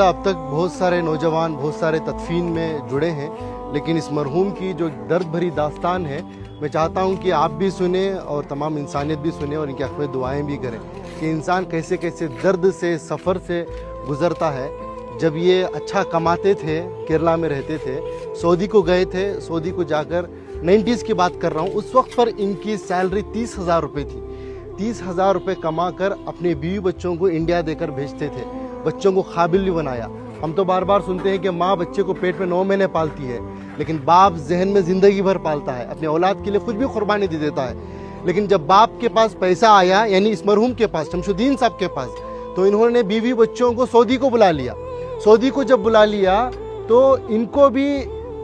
अब तक बहुत सारे नौजवान बहुत सारे तदफीन में जुड़े हैं, लेकिन इस मरहूम की जो दर्द भरी दास्तान है, मैं चाहता हूं कि आप भी सुने और तमाम इंसानियत भी सुने और इनके हक़ में दुआएं भी करें कि इंसान कैसे कैसे दर्द से सफ़र से गुज़रता है। जब ये अच्छा कमाते थे, केरला में रहते थे, सऊदी को गए थे, सऊदी को जाकर 90s की बात कर रहा हूँ, उस वक्त पर इनकी सैलरी 30,000 रुपये थी। 30,000 रुपये कमा कर अपने बीवी बच्चों को इंडिया देकर भेजते थे, बच्चों को काबिल भी बनाया। हम तो बार बार सुनते हैं कि माँ बच्चे को पेट में 9 महीने पालती है, लेकिन बाप जहन में ज़िंदगी भर पालता है, अपने औलाद के लिए कुछ भी कुर्बानी दे देता है। लेकिन जब बाप के पास पैसा आया, यानी इस मरहूम के पास, शमशुद्दीन साहब के पास, तो इन्होंने बीवी बच्चों को सऊदी को बुला लिया। सऊदी को जब बुला लिया तो इनको भी,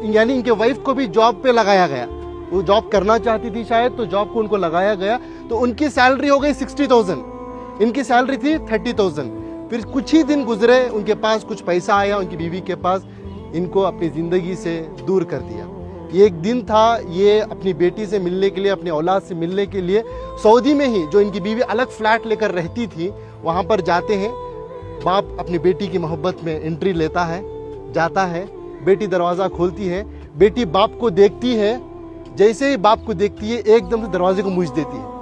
यानी इनके वाइफ को भी जॉब पे लगाया गया। वो जॉब करना चाहती थी शायद, तो जॉब को उनको लगाया गया, तो उनकी सैलरी हो गई 60,000, इनकी सैलरी थी 30,000। फिर कुछ ही दिन गुजरे, उनके पास कुछ पैसा आया, उनकी बीवी के पास, इनको अपनी ज़िंदगी से दूर कर दिया। ये एक दिन था, ये अपनी बेटी से मिलने के लिए, अपने औलाद से मिलने के लिए सऊदी में ही, जो इनकी बीवी अलग फ्लैट लेकर रहती थी, वहाँ पर जाते हैं। बाप अपनी बेटी की मोहब्बत में एंट्री लेता है, जाता है, बेटी दरवाज़ा खोलती है, बेटी बाप को देखती है, जैसे ही बाप को देखती है एकदम से दरवाजे को मूछ देती है।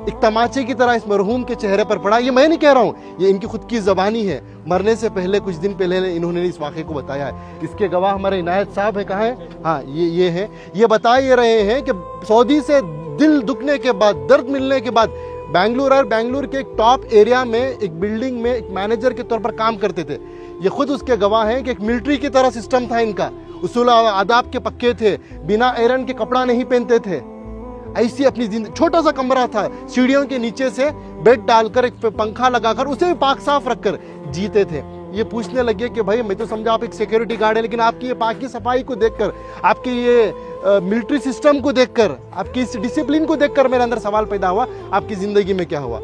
एक तमाचे की तरह इस मरहूम के चेहरे पर पड़ा। ये मैं नहीं कह रहा हूँ, ये इनकी खुद की ज़बानी है। मरने से पहले, कुछ दिन पहले इन्होंने इस वाक़े को बताया है। इसके गवाह हमारे इनायत साहब है, कहाँ है? हाँ, ये हैं। ये बता ये रहे हैं कि सऊदी से दिल दुखने के बाद, दर्द मिलने के बाद, बेंगलुरु के एक टॉप एरिया में एक बिल्डिंग में एक मैनेजर के तौर पर काम करते थे। ये खुद उसके गवाह हैं कि एक मिलिट्री की तरह सिस्टम था इनका, उसूल आदाब के पक्के थे, बिना आयरन के कपड़ा नहीं पहनते थे। ऐसी अपनी जिंदगी, छोटा सा कमरा था, सीढ़ियों के नीचे से बेड डालकर, एक पंखा लगाकर, उसे भी पाक साफ रखकर जीते थे। ये पूछने लगे कि भाई मैं तो समझा आप एक सिक्योरिटी गार्ड है, लेकिन आपकी ये पाकी सफाई को देखकर, आपके ये मिलिट्री सिस्टम को देखकर, आपकी इस डिसिप्लिन को देखकर मेरे अंदर सवाल पैदा हुआ, आपकी ज़िंदगी में क्या हुआ?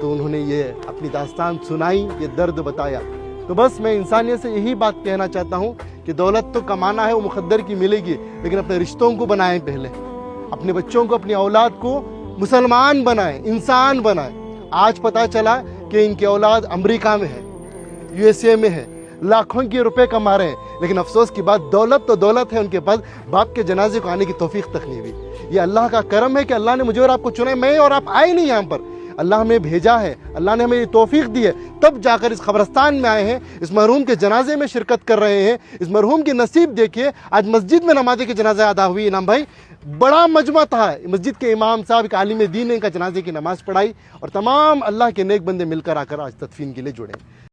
तो उन्होंने ये अपनी दास्तान सुनाई, ये दर्द बताया। तो बस मैं इंसानियत से यही बात कहना चाहता हूँ कि दौलत तो कमाना है, वो मुकद्दर की मिलेगी, लेकिन अपने रिश्तों को बनाएं पहले, अपने बच्चों को, अपनी औलाद को मुसलमान बनाएं, इंसान बनाएं। आज पता चला कि इनकी औलाद अमेरिका में है, USA में है, लाखों के रुपए कमा रहे हैं, लेकिन अफसोस की बात, दौलत तो दौलत है, उनके पास बाप के जनाजे को आने की तौफीक तक नहीं हुई। ये अल्लाह का करम है कि अल्लाह ने मुझे और आपको चुना है। मैं और आप आए नहीं यहाँ पर, अल्लाह हमें भेजा है, अल्लाह ने हमें ये तौफीक दी है, तब जाकर इस कब्रस्तान में आए हैं, इस मरहूम के जनाजे में शिरकत कर रहे हैं। इस मरहूम की नसीब देखिए, आज मस्जिद में नमाज के जनाजा अदा हुई। इनाम भाई, बड़ा मजमा था, मस्जिद के इमाम साहब, एक आलिम दीन ने इनका जनाजे की नमाज पढ़ाई, और तमाम अल्लाह के नेक बंदे मिलकर आकर आज तदफीन के लिए जुड़े।